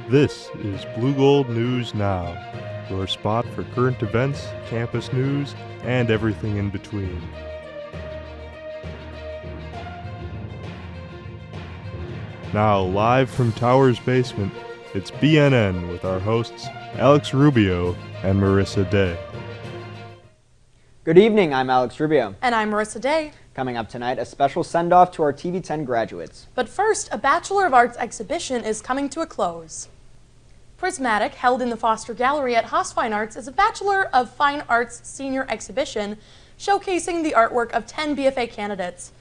This is Blue Gold News Now, your spot for current events, campus news, and everything in between. Now, live from Tower's basement, it's BNN with our hosts Alex Rubio and Marissa Day. Good evening, I'm Alex Rubio. And I'm Marissa Day. Coming up tonight, a special send-off to our TV10 graduates. But first, a Bachelor of Arts exhibition is coming to a close. Prismatic, held in the Foster Gallery at Haas Fine Arts, is a Bachelor of Fine Arts senior exhibition showcasing the artwork of 10 BFA candidates.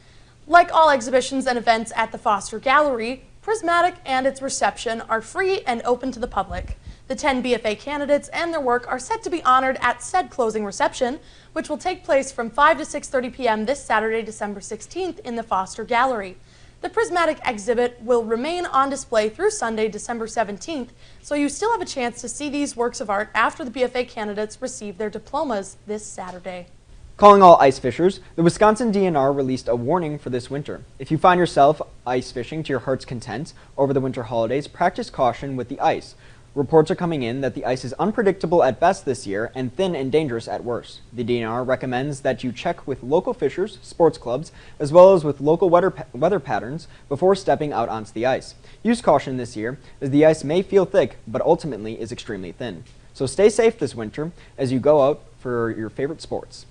Like all exhibitions and events at the Foster Gallery, Prismatic and its reception are free and open to the public. The 10 BFA candidates and their work are set to be honored at said closing reception, which will take place from 5 to 6:30 p.m. this Saturday, December 16th in the Foster Gallery. The Prismatic exhibit will remain on display through Sunday, December 17th, so you still have a chance to see these works of art after the BFA candidates receive their diplomas this Saturday. Calling all ice fishers, the Wisconsin DNR released a warning for this winter. If you find yourself ice fishing to your heart's content over the winter holidays, practice caution with the ice. Reports are coming in that the ice is unpredictable at best this year and thin and dangerous at worst. The DNR recommends that you check with local fishers, sports clubs, as well as with local weather patterns before stepping out onto the ice. Use caution this year, as the ice may feel thick, but ultimately is extremely thin. So stay safe this winter as you go out for your favorite sports.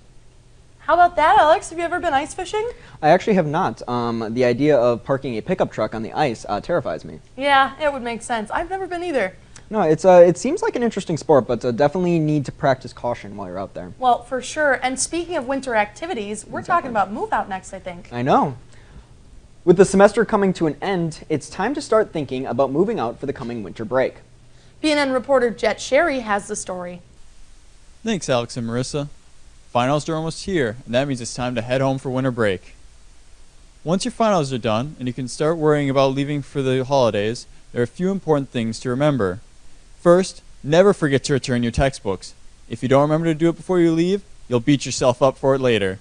How about that, Alex? Have you ever been ice fishing? I actually have not. The idea of parking a pickup truck on the ice terrifies me. Yeah, it would make sense. I've never been either. No, it seems like an interesting sport, but definitely need to practice caution while you're out there. Well, for sure. And speaking of winter activities, we're talking about move out next, I think. I know. With the semester coming to an end, it's time to start thinking about moving out for the coming winter break. BNN reporter Jet Sherry has the story. Thanks, Alex and Marissa. Finals are almost here, and that means it's time to head home for winter break. Once your finals are done and you can start worrying about leaving for the holidays, there are a few important things to remember. First, never forget to return your textbooks. If you don't remember to do it before you leave, you'll beat yourself up for it later.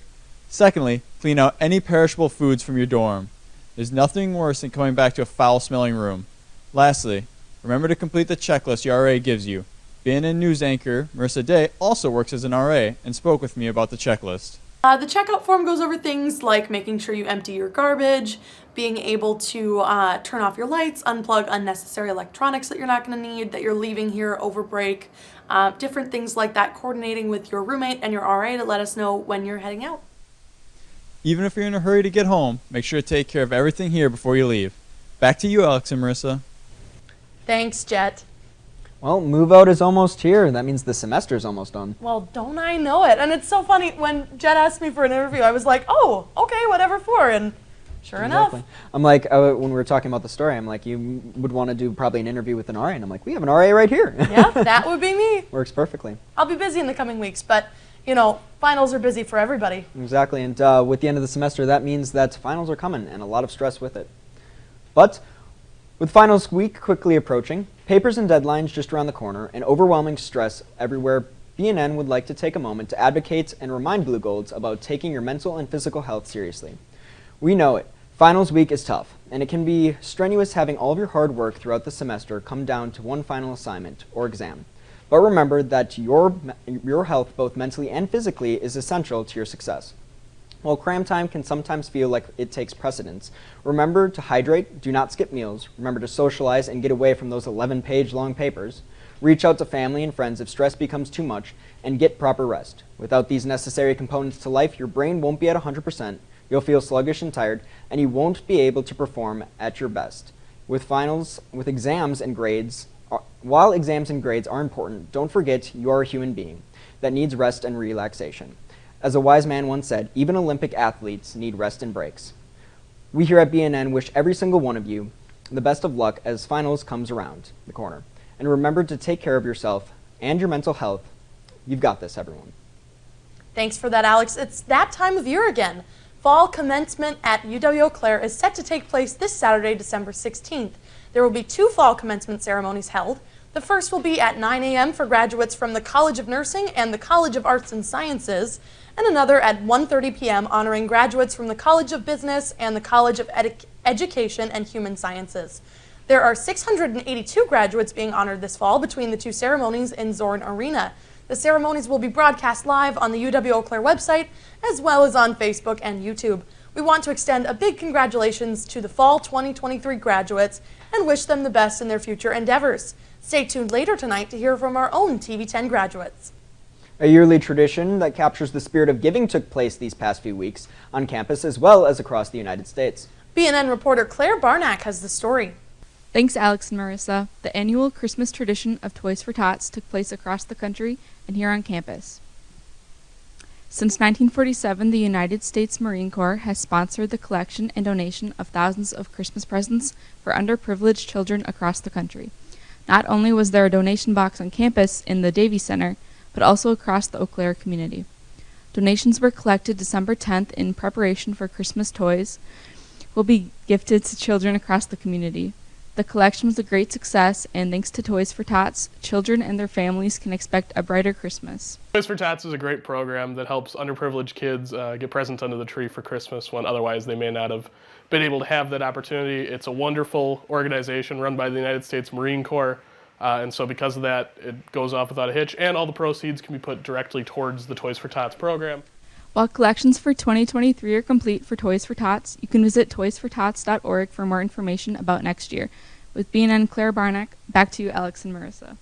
Secondly, clean out any perishable foods from your dorm. There's nothing worse than coming back to a foul-smelling room. Lastly, remember to complete the checklist your RA gives you. BNN news anchor Marissa Day also works as an RA and spoke with me about the checklist. The checkout form goes over things like making sure you empty your garbage, being able to turn off your lights, unplug unnecessary electronics that you're not going to need, that you're leaving here over break, different things like that, coordinating with your roommate and your RA to let us know when you're heading out. Even if you're in a hurry to get home, make sure to take care of everything here before you leave. Back to you, Alex and Marissa. Thanks, Jet. Well, move out is almost here. That means the semester's almost done. Well, don't I know it? And it's so funny, when Jet asked me for an interview, I was like, oh, okay, whatever for, and sure enough. I'm like, when we were talking about the story, I'm like, you would want to do probably an interview with an RA, and I'm like, we have an RA right here. Yeah, that would be me. Works perfectly. I'll be busy in the coming weeks, but, finals are busy for everybody. Exactly, and with the end of the semester, that means that finals are coming, and a lot of stress with it. But with finals week quickly approaching, papers and deadlines just around the corner, and overwhelming stress everywhere, BNN would like to take a moment to advocate and remind Blue Golds about taking your mental and physical health seriously. We know it. Finals week is tough, and it can be strenuous having all of your hard work throughout the semester come down to one final assignment or exam. But remember that your health, both mentally and physically, is essential to your success. While cram time can sometimes feel like it takes precedence, remember to hydrate, do not skip meals, remember to socialize and get away from those 11-page long papers, reach out to family and friends if stress becomes too much, and get proper rest. Without these necessary components to life, your brain won't be at 100%, you'll feel sluggish and tired, and you won't be able to perform at your best. While exams and grades are important, don't forget you're a human being that needs rest and relaxation. As a wise man once said, even Olympic athletes need rest and breaks. We here at BNN wish every single one of you the best of luck as finals comes around the corner. And remember to take care of yourself and your mental health. You've got this, everyone. Thanks for that, Alex. It's that time of year again. Fall commencement at UW-Eau Claire is set to take place this Saturday, December 16th. There will be 2 fall commencement ceremonies held. The first will be at 9 a.m. for graduates from the College of Nursing and the College of Arts and Sciences, and another at 1:30 p.m. honoring graduates from the College of Business and the College of Education and Human Sciences. There are 682 graduates being honored this fall between the two ceremonies in Zorn Arena. The ceremonies will be broadcast live on the UW-Eau Claire website, as well as on Facebook and YouTube. We want to extend a big congratulations to the fall 2023 graduates and wish them the best in their future endeavors. Stay tuned later tonight to hear from our own TV10 graduates. A yearly tradition that captures the spirit of giving took place these past few weeks on campus as well as across the United States. BNN reporter Claire Barnack has the story. Thanks, Alex and Marissa. The annual Christmas tradition of Toys for Tots took place across the country and here on campus. Since 1947, the United States Marine Corps has sponsored the collection and donation of thousands of Christmas presents for underprivileged children across the country. Not only was there a donation box on campus in the Davies Center, but also across the Eau Claire community. Donations were collected December 10th in preparation for Christmas toys will be gifted to children across the community. The collection was a great success, and thanks to Toys for Tots, children and their families can expect a brighter Christmas. Toys for Tots is a great program that helps underprivileged kids get presents under the tree for Christmas when otherwise they may not have been able to have that opportunity. It's a wonderful organization run by the United States Marine Corps, and so because of that, it goes off without a hitch, and all the proceeds can be put directly towards the Toys for Tots program. While collections for 2023 are complete for Toys for Tots, you can visit toysfortots.org for more information about next year. With BNN Claire Barnack, back to you, Alex and Marissa.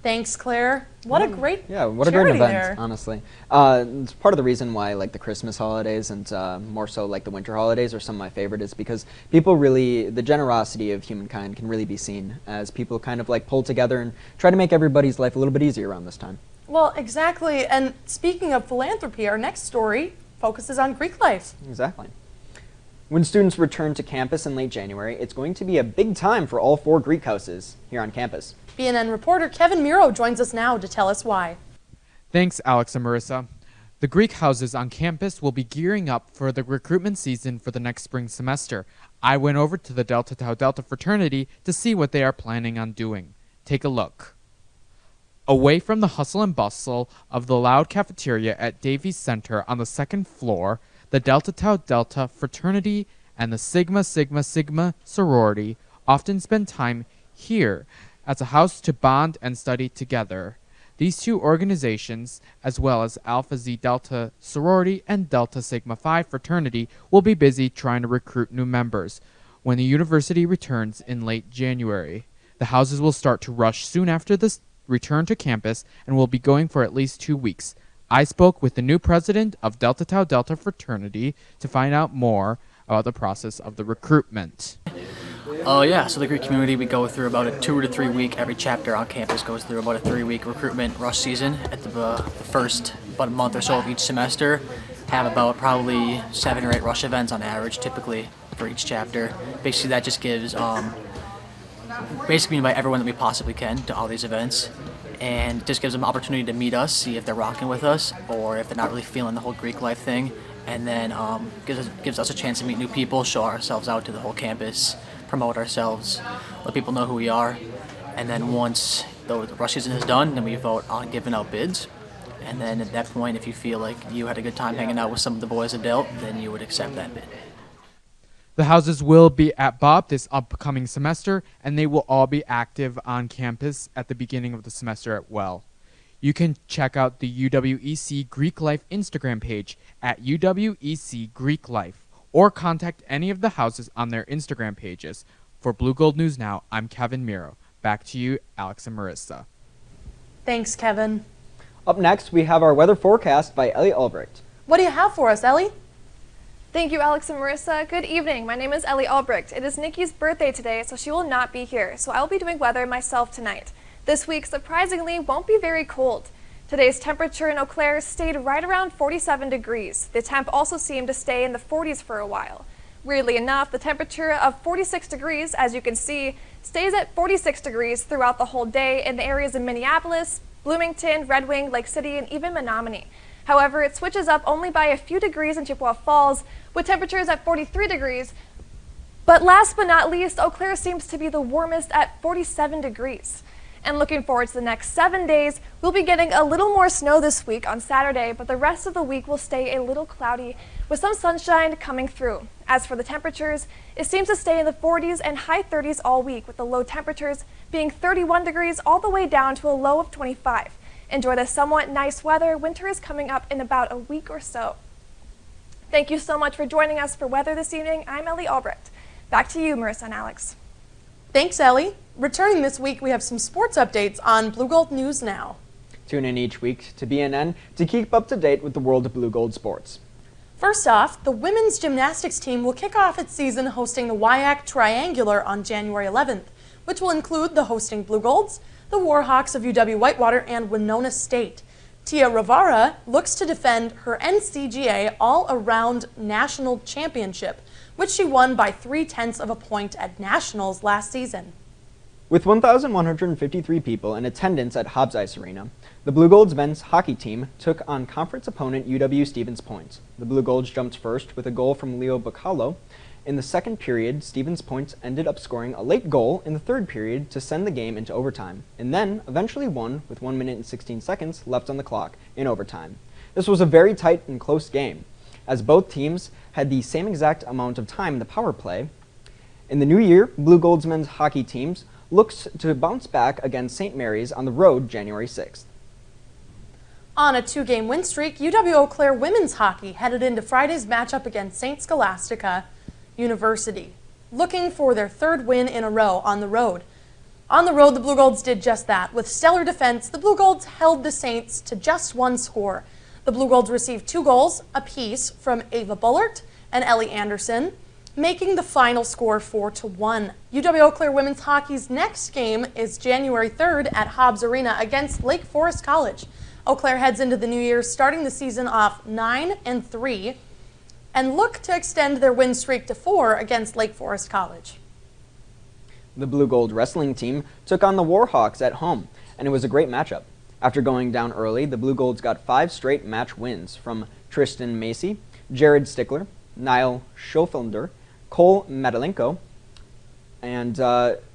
Thanks, Claire. What a great what a great charity event, there. honestly. It's part of the reason why like the Christmas holidays and more so like the winter holidays are some of my favorite is because people really, the generosity of humankind can really be seen as people kind of like pull together and try to make everybody's life a little bit easier around this time. Well, exactly. And speaking of philanthropy, our next story focuses on Greek life. Exactly. When students return to campus in late January, it's going to be a big time for all 4 Greek houses here on campus. BNN reporter Kevin Miro joins us now to tell us why. Thanks, Alex and Marissa. The Greek houses on campus will be gearing up for the recruitment season for the next spring semester. I went over to the Delta Tau Delta fraternity to see what they are planning on doing. Take a look. Away from the hustle and bustle of the loud cafeteria at Davies Center on the 2nd floor, the Delta Tau Delta fraternity and the Sigma Sigma Sigma sorority often spend time here as a house to bond and study together. These two organizations, as well as Alpha Z Delta sorority and Delta Sigma Phi fraternity, will be busy trying to recruit new members when the university returns in late January. The houses will start to rush soon after this return to campus and will be going for at least 2 weeks. I spoke with the new president of Delta Tau Delta fraternity to find out more about the process of the recruitment. So the Greek community, we go through about a 2 to 3 week, every chapter on campus goes through about a 3-week recruitment rush season at the first, about a month or so of each semester. Have about probably 7 or 8 rush events on average, typically, for each chapter. Basically, that just gives, basically invite everyone that we possibly can to all these events. And just gives them an opportunity to meet us, see if they're rocking with us, or if they're not really feeling the whole Greek life thing. And then gives us a chance to meet new people, show ourselves out to the whole campus, promote ourselves, let people know who we are. And then once the rush season is done, then we vote on giving out bids. And then at that point, if you feel like you had a good time hanging out with some of the boys at Delt, then you would accept that bid. The houses will be at Bob this upcoming semester, and they will all be active on campus at the beginning of the semester as well. You can check out the UWEC Greek Life Instagram page at UWEC Greek Life, or contact any of the houses on their Instagram pages. For Blue Gold News Now, I'm Kevin Miro. Back to you, Alex and Marissa. Thanks, Kevin. Up next, we have our weather forecast by Ellie Albrecht. What do you have for us, Ellie? Thank you, Alex and Marissa. Good evening. My name is Ellie Albrecht. It is Nikki's birthday today, so she will not be here. So I will be doing weather myself tonight. This week, surprisingly, won't be very cold. Today's temperature in Eau Claire stayed right around 47 degrees. The temp also seemed to stay in the 40s for a while. Weirdly enough, the temperature of 46 degrees, as you can see, stays at 46 degrees throughout the whole day in the areas of Minneapolis, Bloomington, Red Wing, Lake City, and even Menominee. However, it switches up only by a few degrees in Chippewa Falls, with temperatures at 43 degrees. But last but not least, Eau Claire seems to be the warmest at 47 degrees. And looking forward to the next 7 days, we'll be getting a little more snow this week on Saturday, but the rest of the week will stay a little cloudy with some sunshine coming through. As for the temperatures, it seems to stay in the 40s and high 30s all week, with the low temperatures being 31 degrees all the way down to a low of 25. Enjoy the somewhat nice weather. Winter is coming up in about a week or so. Thank you so much for joining us for weather this evening. I'm Ellie Albrecht. Back to you, Marissa and Alex. Thanks, Ellie. Returning this week, we have some sports updates on Blue Gold News Now. Tune in each week to BNN to keep up to date with the world of blue gold sports. First off, the women's gymnastics team will kick off its season hosting the WIAC Triangular on January 11th, which will include the hosting Blue Golds, the Warhawks of UW-Whitewater, and Winona State. Tia Rivara looks to defend her NCGA All-Around National Championship, which she won by 0.3 of a point at Nationals last season. With 1,153 people in attendance at Hobbs Ice Arena, the Blue Golds men's hockey team took on conference opponent UW-Stevens Point. The Blue Golds jumped first with a goal from Leo Bacalo. In the second period, Stevens Point ended up scoring a late goal in the third period to send the game into overtime, and then eventually won with 1 minute and 16 seconds left on the clock in overtime. This was a very tight and close game, as both teams had the same exact amount of time in the power play. In the new year, Blue Golds men's hockey teams looks to bounce back against St. Mary's on the road January 6th. On a 2-game win streak, UW-Eau Claire women's hockey headed into Friday's matchup against St. Scholastica University, looking for their third win in a row on the road. On the road, the Blue Golds did just that. With stellar defense, the Blue Golds held the Saints to just one score. The Blue Golds received 2 goals apiece from Ava Bullard and Ellie Anderson, making the final score 4-1. UW-Eau Claire women's hockey's next game is January 3rd at Hobbs Arena against Lake Forest College. Eau Claire heads into the new year starting the season off 9-3 and look to extend their win streak to 4 against Lake Forest College. The Blue Gold wrestling team took on the Warhawks at home, and it was a great matchup. After going down early, the Blue Golds got 5 straight match wins from Tristan Macy, Jared Stickler, Niall Schofielder, Cole Matalenko, and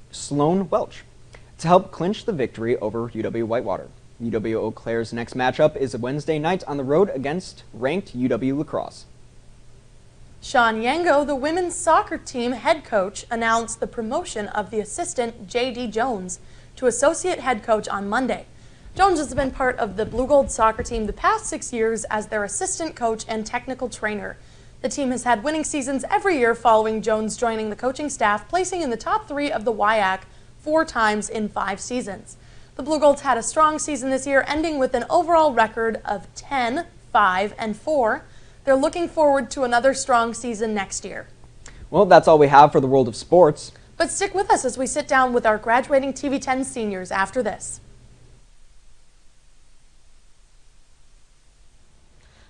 Sloan Welch to help clinch the victory over UW-Whitewater. UW-Eau Claire's next matchup is Wednesday night on the road against ranked UW-La Crosse. Sean Yango, the women's soccer team head coach, announced the promotion of the assistant J.D. Jones to associate head coach on Monday. Jones has been part of the Blue Gold soccer team the past 6 years as their assistant coach and technical trainer. The team has had winning seasons every year following Jones joining the coaching staff, placing in the top 3 of the WIAC 4 times in 5 seasons. The Blue Golds had a strong season this year, ending with an overall record of 10, 5, and 4. They're looking forward to another strong season next year. Well, that's all we have for the world of sports. But stick with us as we sit down with our graduating TV10 seniors after this.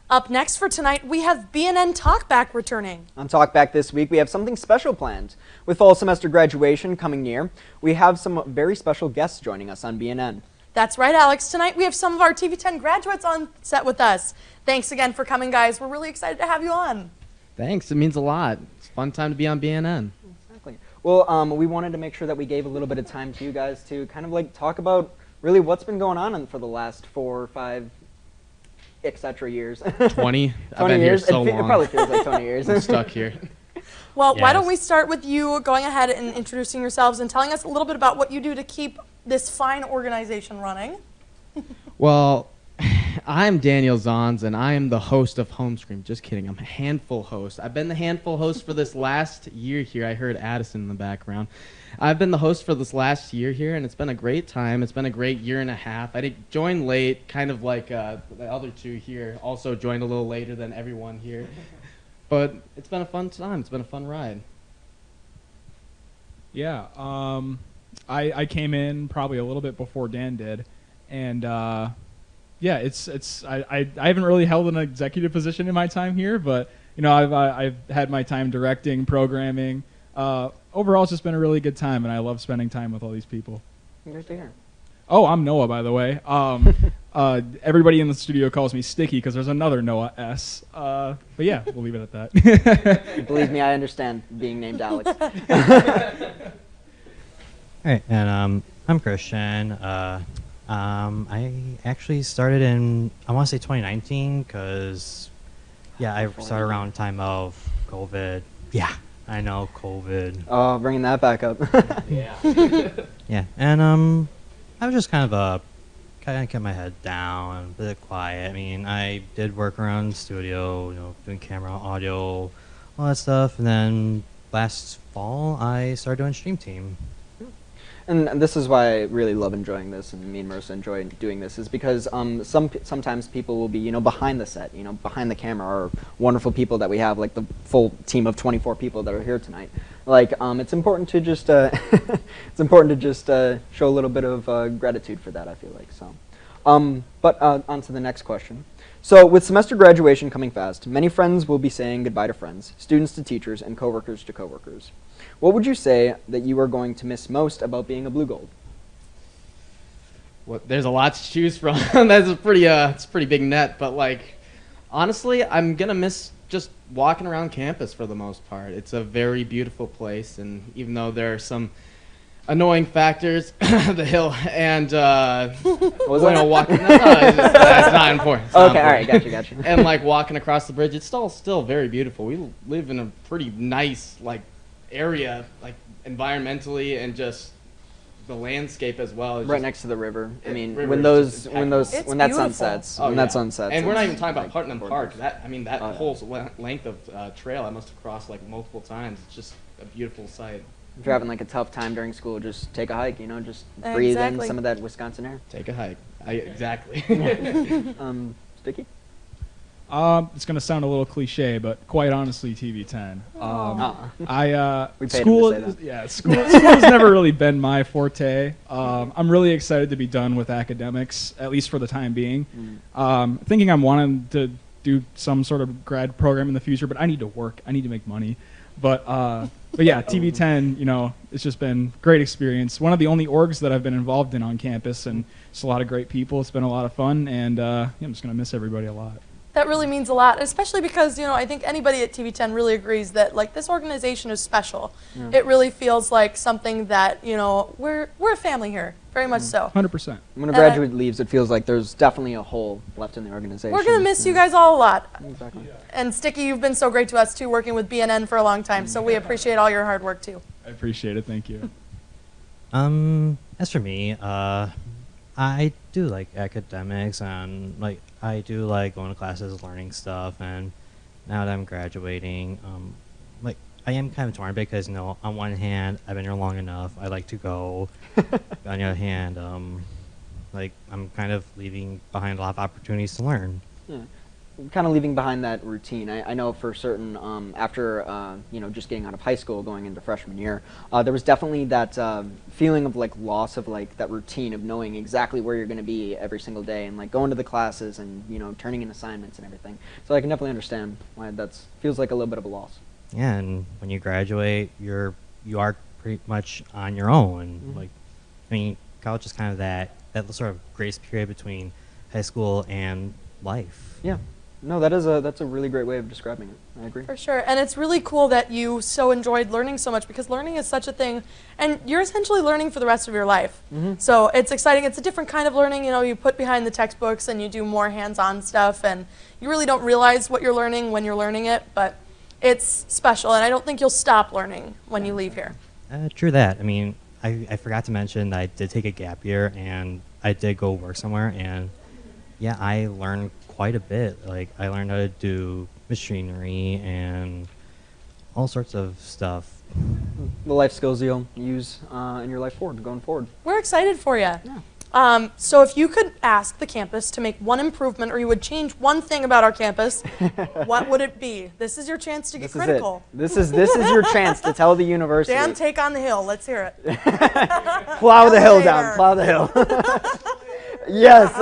Up next for tonight, we have BNN TalkBack returning. On TalkBack this week, we have something special planned. With fall semester graduation coming near, we have some very special guests joining us on BNN. That's right, Alex. Tonight we have some of our TV10 graduates on set with us. Thanks again for coming, guys. We're really excited to have you on. Thanks. It means a lot. It's a fun time to be on BNN. Exactly. Well, we wanted to make sure that we gave a little bit of time to you guys to kind of like talk about really what's been going on for the last 4 or 5 etc. years. 20. I've been years. Here so long. It probably feels like 20 years. I'm stuck here. Well, Yes. Why don't we start with you going ahead and introducing yourselves and telling us a little bit about what you do to keep this fine organization running. Well, I'm Daniel Zons, and I am the host of Home Scream. Just kidding. I'm a handful host. I've been the handful host for this last year here. I heard Addison in the background. I've been the host for this last year here, and it's been a great time. It's been a great year and a half. I did join late, kind of like the other two here. Also joined a little later than everyone here. But it's been a fun time. It's been a fun ride. Yeah, I came in probably a little bit before Dan did, and yeah, I haven't really held an executive position in my time here, but you know I've had my time directing, programming. Overall, it's just been a really good time, and I love spending time with all these people. Great to hear. Oh, I'm Noah, by the way. Everybody in the studio calls me Sticky because there's another Noah S. But yeah, we'll leave it at that. Believe me, I understand being named Alex. Alright, and I'm Christian. I actually started in, I want to say 2019, because, yeah, I started around time of COVID Yeah, I know, COVID. Oh, bringing that back up. Yeah. Yeah, and I was just kind of kept my head down, a bit quiet. I mean, I did work around the studio, doing camera, audio, all that stuff, and then last fall I started doing Stream Team. And this is why I really love enjoying this, and me and Marissa enjoy doing this, is because sometimes people will be, behind the set, behind the camera, are wonderful people that we have, like the full team of 24 people that are here tonight. Like, it's important to just, show a little bit of gratitude for that, I feel like, so. But on to the next question. So, with semester graduation coming fast, many friends will be saying goodbye to friends, students to teachers, and coworkers to coworkers. What would you say that you are going to miss most about being a Blue Gold? Well, there's a lot to choose from. That's it's a pretty big net, but honestly, I'm gonna miss just walking around campus for the most part. It's a very beautiful place, and even though there are some annoying factors, the hill and walking. It's not important. Okay, all right, gotcha. And walking across the bridge, it's still very beautiful. We live in a pretty nice area, environmentally, and just the landscape as well. Right next to the river. I mean, river when that sun sets. Oh, when that sun sets. And we're not even talking about Putnam Park. That whole yeah. length of trail I must have crossed multiple times. It's just a beautiful sight. If you're having a tough time during school, just take a hike, just breathe in some of that Wisconsin air. Take a hike. Exactly. Sticky? It's going to sound a little cliche, but quite honestly, TV10. School has never really been my forte. I'm really excited to be done with academics, at least for the time being. Thinking I'm wanting to do some sort of grad program in the future, but I need to work. I need to make money. But yeah, TV10, it's just been a great experience. One of the only orgs that I've been involved in on campus, and it's a lot of great people. It's been a lot of fun, and I'm just going to miss everybody a lot. That really means a lot, especially because, I think anybody at TV10 really agrees that, this organization is special. Yeah. It really feels like something that, we're a family here, very much so. 100%. When a graduate leaves, it feels like there's definitely a hole left in the organization. We're going to miss you guys all a lot. Exactly. Yeah. And Sticky, you've been so great to us, too, working with BNN for a long time, so we appreciate all your hard work, too. I appreciate it. Thank you. As for me, I do like academics, and I do like going to classes, learning stuff, and now that I'm graduating, I am kind of torn because, on one hand, I've been here long enough, I like to go. On the other hand, I'm kind of leaving behind a lot of opportunities to learn. Yeah. Kind of leaving behind that routine. I know for certain, after just getting out of high school, going into freshman year, there was definitely that feeling of loss of that routine of knowing exactly where you're going to be every single day, and going to the classes and turning in assignments and everything. So I can definitely understand why that feels like a little bit of a loss. Yeah, and when you graduate, you are pretty much on your own. Mm-hmm. College is kind of that sort of grace period between high school and life. Yeah. No, that's a really great way of describing it. I agree. For sure. And it's really cool that you so enjoyed learning so much, because learning is such a thing, and you're essentially learning for the rest of your life. Mm-hmm. So it's exciting. It's a different kind of learning. You put behind the textbooks and you do more hands-on stuff, and you really don't realize what you're learning when you're learning it, but it's special, and I don't think you'll stop learning when you leave here. True that. I forgot to mention that I did take a gap year, and I did go work somewhere, and yeah, I learned quite a bit. I learned how to do machinery and all sorts of stuff. The life skills you'll use in your life going forward. We're excited for you. Yeah. So if you could ask the campus to make one improvement, or you would change one thing about our campus, what would it be? This is your chance to get critical. This is your chance to tell the university. Dan, take on the hill. Let's hear it. Plow the hill down. Plow the hill. Yes.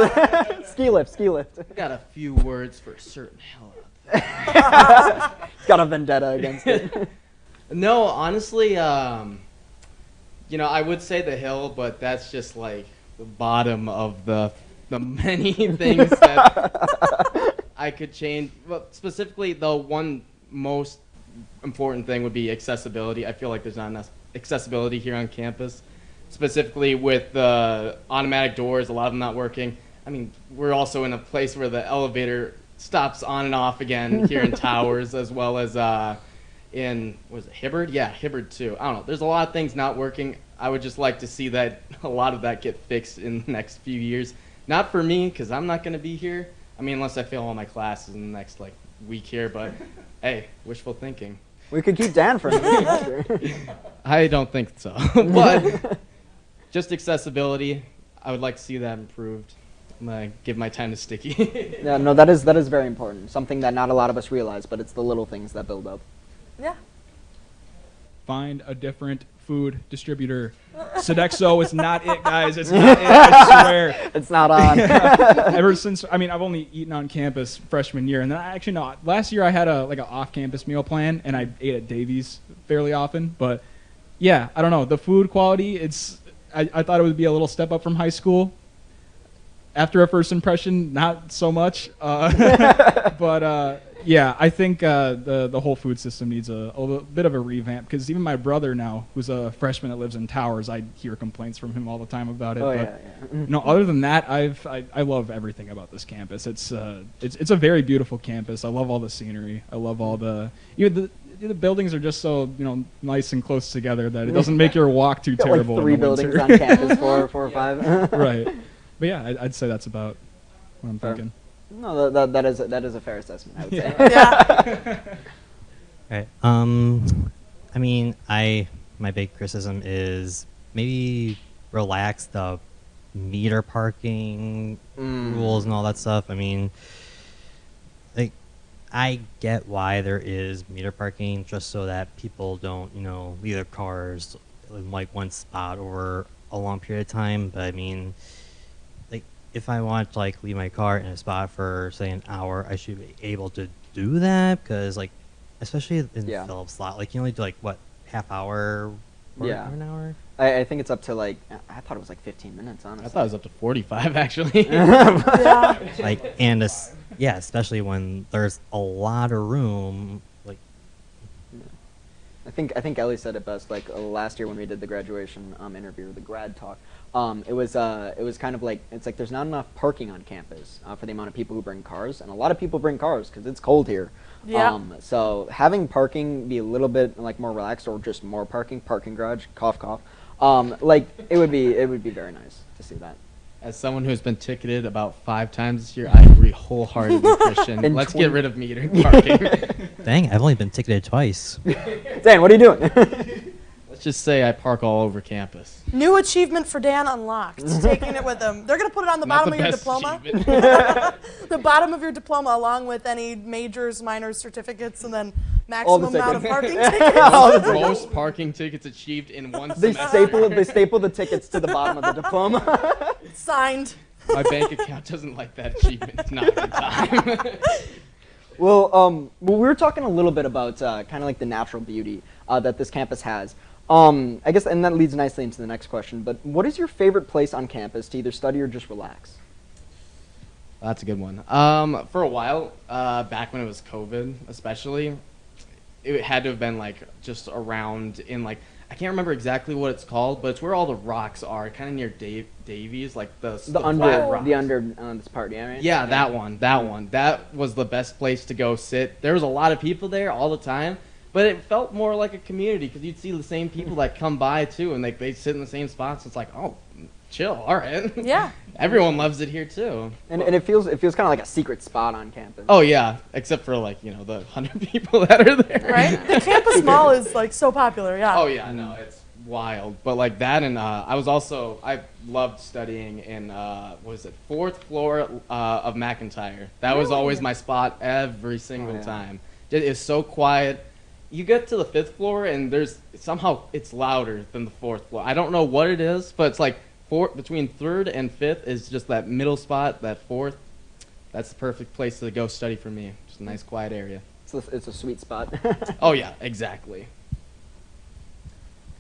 Ski lift. Got a few words for certain hell out there. He's got a vendetta against it. No, honestly, I would say the hill, but that's just the bottom of the many things that I could change. Well, specifically, the one most important thing would be accessibility. I feel like there's not enough accessibility here on campus, specifically with the automatic doors, a lot of them not working. We're also in a place where the elevator stops on and off again here in Towers, as well as in, was it Hibbard? Yeah, Hibbard too. I don't know. There's a lot of things not working. I would just like to see that a lot of that get fixed in the next few years. Not for me, because I'm not going to be here. I mean, unless I fail all my classes in the next week here. But hey, wishful thinking. We could keep Dan for another semester. I don't think so. But just accessibility, I would like to see that improved. I'm gonna give my time to Sticky. Yeah, no, that is very important. Something that not a lot of us realize, but it's the little things that build up. Yeah. Find a different food distributor. Sodexo is not it, guys. It's not it, I swear. It's not on. Ever since, I mean, I've only eaten on campus freshman year, and then last year I had an off-campus meal plan, and I ate at Davies fairly often. But yeah, I don't know, the food quality. I thought it would be a little step up from high school. After a first impression, not so much. But yeah, I think the whole food system needs a bit of a revamp, because even my brother now, who's a freshman that lives in Towers, I hear complaints from him all the time about it. Oh, but, yeah. Other than that, I love everything about this campus. It's a very beautiful campus. I love all the scenery. I love all the buildings are just so nice and close together that it doesn't make your walk too terrible. Like 3 buildings on campus, 4 or 5. Right. But yeah, I'd say that's about what I'm thinking. No, that is a fair assessment, I would say. Yeah. Right. I mean, my big criticism is maybe relax the meter parking rules and all that stuff. I mean, I get why there is meter parking, just so that people don't, leave their cars in one spot over a long period of time. But I mean, if I want to leave my car in a spot for say an hour, I should be able to do that, because especially in Phillips slot, you only do half hour or an hour. I think it's up to I thought it was 15 minutes, honestly. I thought it was up to 45 actually. Yeah. Especially when there's a lot of room. I think Ellie said it best. Last year when we did the graduation interview, the grad talk, it was kind of it's there's not enough parking on campus for the amount of people who bring cars, and a lot of people bring cars because it's cold here. Yeah. So having parking be a little bit more relaxed, or just more parking garage, cough cough, it would be very nice to see that. As someone who's been ticketed about 5 times this year, I agree wholeheartedly, Christian. Let's get rid of meter parking. Dang, I've only been ticketed twice. Dan, what are you doing? Let's just say I park all over campus. New achievement for Dan unlocked. Taking it with them. They're going to put it on the bottom of your diploma. The bottom of your diploma, along with any majors, minors, certificates, and then maximum amount of parking tickets. Most parking tickets achieved in one semester. They staple the tickets to the bottom of the diploma. Signed. My bank account doesn't like that achievement. It's not a good time. Well, we were talking a little bit about kind of the natural beauty that this campus has. I guess, and that leads nicely into the next question, but what is your favorite place on campus to either study or just relax? That's a good one. For a while, back when it was COVID especially, it had to have been just around in I can't remember exactly what it's called, but it's where all the rocks are, kind of near Davies, the under this part, yeah, right? Yeah, that one. That was the best place to go sit. There was a lot of people there all the time, but it felt more like a community, because you'd see the same people that come by too, and they sit in the same spots. It's oh, chill, all right. Yeah. Everyone loves it here too. And it feels kind of like a secret spot on campus. Oh yeah, except for the 100 people that are there. Right? The campus mall is so popular, yeah. Oh yeah, no, it's wild. But that, and I loved studying in 4th floor of McIntyre. That was always my spot every single time. It is so quiet. You get to the 5th floor and it's louder than the 4th floor. I don't know what it is, but it's between 3rd and 5th is just that middle spot, that 4th. That's the perfect place to go study for me. Just a nice quiet area. It's a sweet spot. Oh yeah, exactly.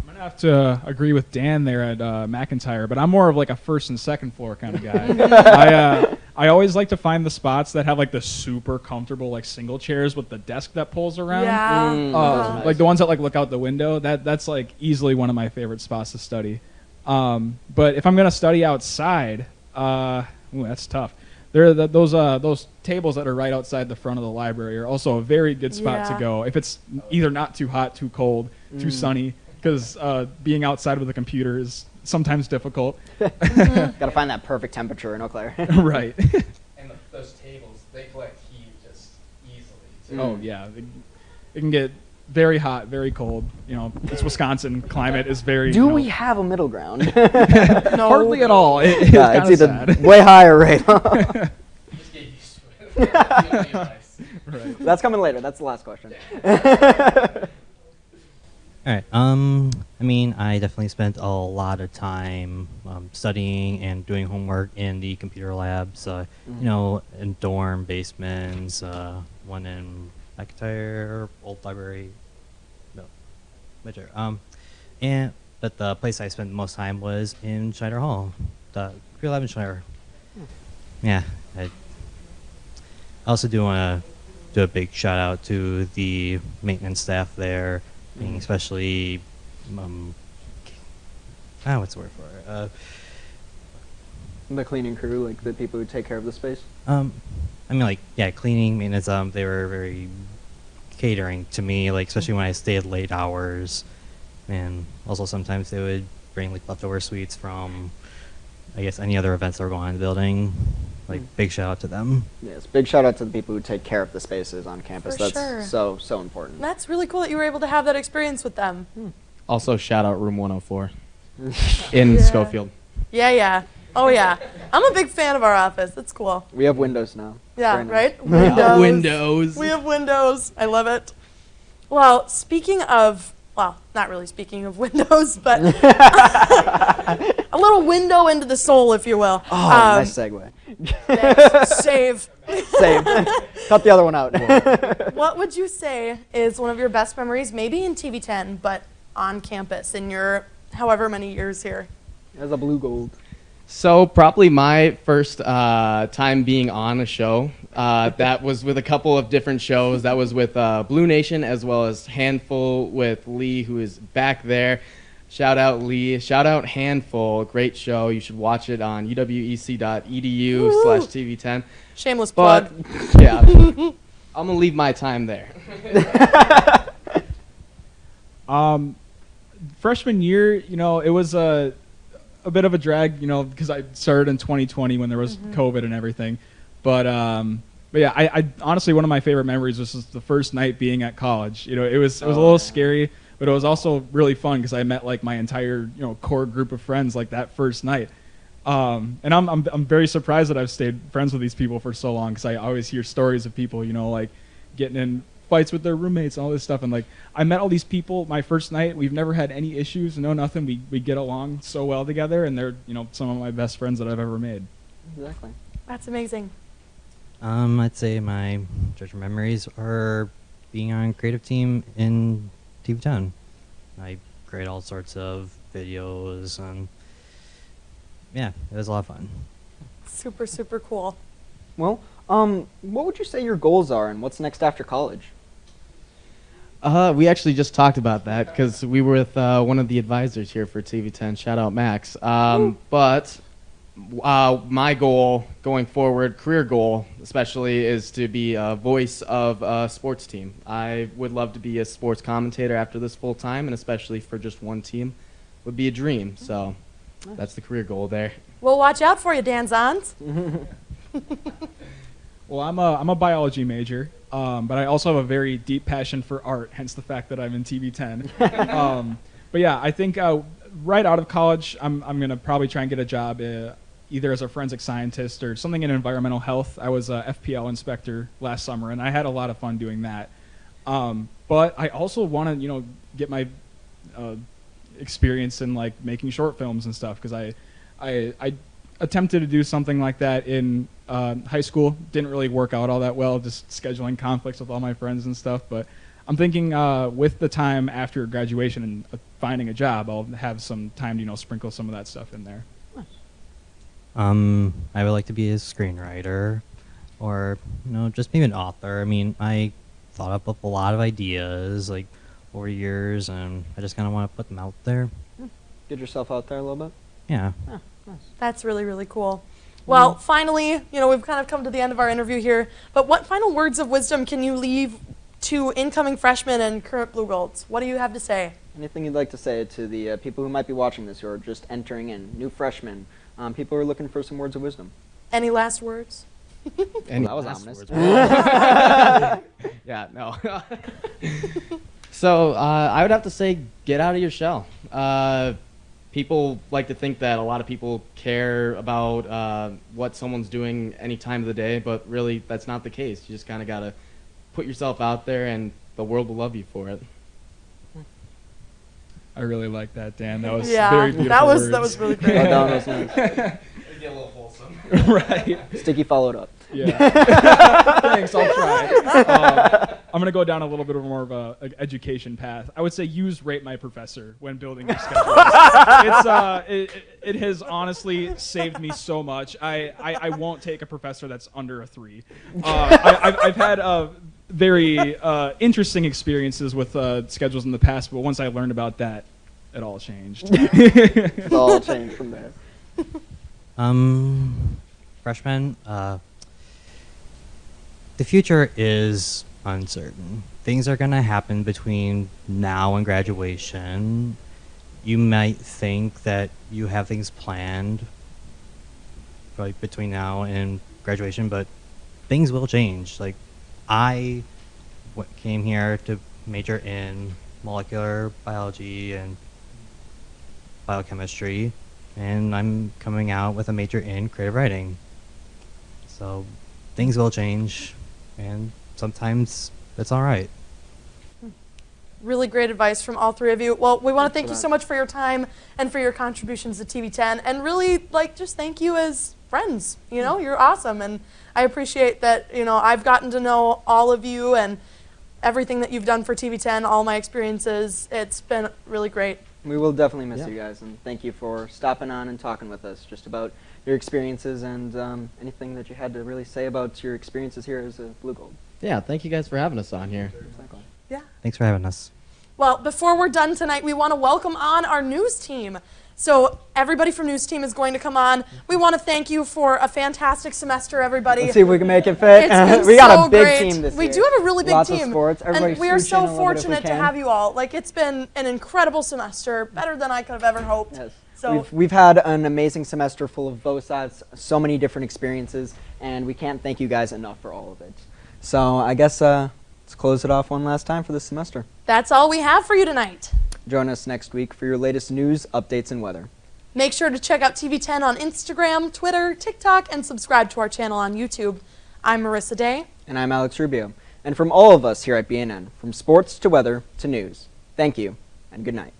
I'm gonna have to agree with Dan there at McIntyre, but I'm more of a 1st and 2nd floor kind of guy. I always like to find the spots that have the super comfortable single chairs with the desk that pulls around. Yeah. The ones that look out the window. That's easily one of my favorite spots to study. But if I'm gonna study outside, that's tough. those tables that are right outside the front of the library are also a very good spot to go if it's either not too hot, too cold, too sunny, because being outside with a computer is sometimes difficult. Got to find that perfect temperature in Eau Claire. Right. And those tables, they collect heat just easily, too. Oh, yeah. It can get very hot, very cold. You know, it's Wisconsin. Climate is very... Do we have a middle ground? No. Hardly at all. It's either sad. way high or right. Just get used to it. Right. That's coming later. That's the last question. All right. I mean, I definitely spent a lot of time studying and doing homework in the computer labs. You know, in dorm basements. One in McIntyre Old Library. No, Midger. But the place I spent the most time was in Schneider Hall, the computer lab in Schneider. Yeah. I also do want to do a big shout out to the maintenance staff there. Especially, what's the word for it? The cleaning crew, like the people who take care of the space. I mean, like, yeah, cleaning, maintenance. They were very catering to me, like, especially when I stayed late hours, and also sometimes they would bring like leftover sweets from, I guess, any other events that were going on in the building. Like, big shout out to them. Yes, big shout out to the people who take care of the spaces on campus. For That's sure. so important. That's really cool that you were able to have that experience with them. Also, shout out Room 104 in Schofield. Yeah. Oh, yeah. I'm a big fan of our office. It's cool. We have windows now. Yeah, Very nice. right? Windows. We have windows. I love it. Well, speaking of, well, not really speaking of windows, but a little window into the soul, if you will. Oh, nice segue. Thanks. Save. Cut the other one out. What would you say is one of your best memories, maybe in TV10, but on campus in your however many years here? As a blue gold. So probably my first time being on a show. That was with a couple of different shows. That was with Blue Nation as well as Handful with Lee, who is back there. Shout out Lee. Shout out Handful. Great show. You should watch it on uwec.edu/TV10. Shameless plug. Yeah. I'm going to leave my time there. Freshman year, you know, it was a bit of a drag, you know, because I started in 2020 when there was COVID and everything. But yeah, I honestly, one of my favorite memories was just the first night being at college. You know, it was a little scary, but it was also really fun because I met like my entire, you know, core group of friends like that first night. And I'm very surprised that I've stayed friends with these people for so long because I always hear stories of people, you know, like getting in fights with their roommates and all this stuff. And like, I met all these people my first night. We've never had any issues, no nothing. We get along so well together, and they're, you know, some of my best friends that I've ever made. Exactly. That's amazing. I'd say my treasure memories are being on creative team in TV10. I create all sorts of videos, and yeah, it was a lot of fun. Super, super cool. Well, what would you say your goals are, and what's next after college? We actually just talked about that because we were with one of the advisors here for TV10. Shout out Max. But my goal going forward, career goal especially, is to be a voice of a sports team. I would love to be a sports commentator after this full time, and especially for just one team would be a dream. So that's the career goal there. We'll watch out for you, Dan Zons. Well, I'm a biology major, but I also have a very deep passion for art, hence the fact that I'm in TV10. But yeah, I think right out of college, I'm going to probably try and get a job either as a forensic scientist or something in environmental health. I was a FPL inspector last summer, and I had a lot of fun doing that. But I also want to, you know, get my experience in like making short films and stuff, because I attempted to do something like that in high school. Didn't really work out all that well, just scheduling conflicts with all my friends and stuff. But I'm thinking with the time after graduation and finding a job, I'll have some time to, you know, sprinkle some of that stuff in there. I would like to be a screenwriter, or, you know, just maybe an author. I mean, I thought up a lot of ideas like over years, and I just kind of want to put them out there. Get yourself out there a little bit. Yeah. Yeah, nice. That's really, really cool. Well, finally, we've kind of come to the end of our interview here, but what final words of wisdom can you leave to incoming freshmen and current Blue Golds? What do you have to say? Anything you'd like to say to the people who might be watching this, who are just entering in, new freshmen, people who are looking for some words of wisdom? Any last words? Any that was last ominous. Yeah, no. So I would have to say, get out of your shell. People like to think that a lot of people care about what someone's doing any time of the day, but really that's not the case. You just kind of got to put yourself out there, and the world will love you for it. I really like that, Dan. That was Yeah, very beautiful. that was words. really great. That was nice. Get a little wholesome. Right. Sticky followed up. Yeah. Thanks, I'll try. I'm going to go down a little bit more of an education path. I would say use Rate My Professor when building your schedule. It has honestly saved me so much. I won't take a professor that's under a 3. I've had very interesting experiences with schedules in the past, but once I learned about that, it all changed. It's all changed from there. Freshmen, the future is uncertain. Things are going to happen between now and graduation. You might think that you have things planned like between now and graduation, but things will change. Like, I came here to major in molecular biology and biochemistry, and I'm coming out with a major in creative writing. So things will change, and sometimes it's all right. Really great advice from all 3 of you. Well, we want to thank you so much for your time and for your contributions to TV10, and really, just thank you as friends. You're awesome, and I appreciate that, I've gotten to know all of you and everything that you've done for TV10, all my experiences. It's been really great. We will definitely miss you guys, and thank you for stopping on and talking with us just about your experiences and anything that you had to really say about your experiences here as a Blue Gold. Yeah, thank you guys for having us on here. Exactly. Yeah. Thanks for having us. Well, before we're done tonight, we want to welcome on our news team. So everybody from news team is going to come on. We want to thank you for a fantastic semester, everybody. Let's see if we can make it fit. It's been We got so a big great. team this year. We do have a really big Lots team. of sports. Everybody And we are scooch in so a little bit if we fortunate to can. have you all. It's been an incredible semester, better than I could have ever hoped. Yes. So We've had an amazing semester full of both sides, so many different experiences, and we can't thank you guys enough for all of it. So I guess let's close it off one last time for this semester. that's all we have for you tonight. Join us next week for your latest news, updates, and weather. Make sure to check out TV10 on Instagram, Twitter, TikTok, and subscribe to our channel on YouTube. I'm Marissa Day. And I'm Alex Rubio. And from all of us here at BNN, from sports to weather to news, thank you, and good night.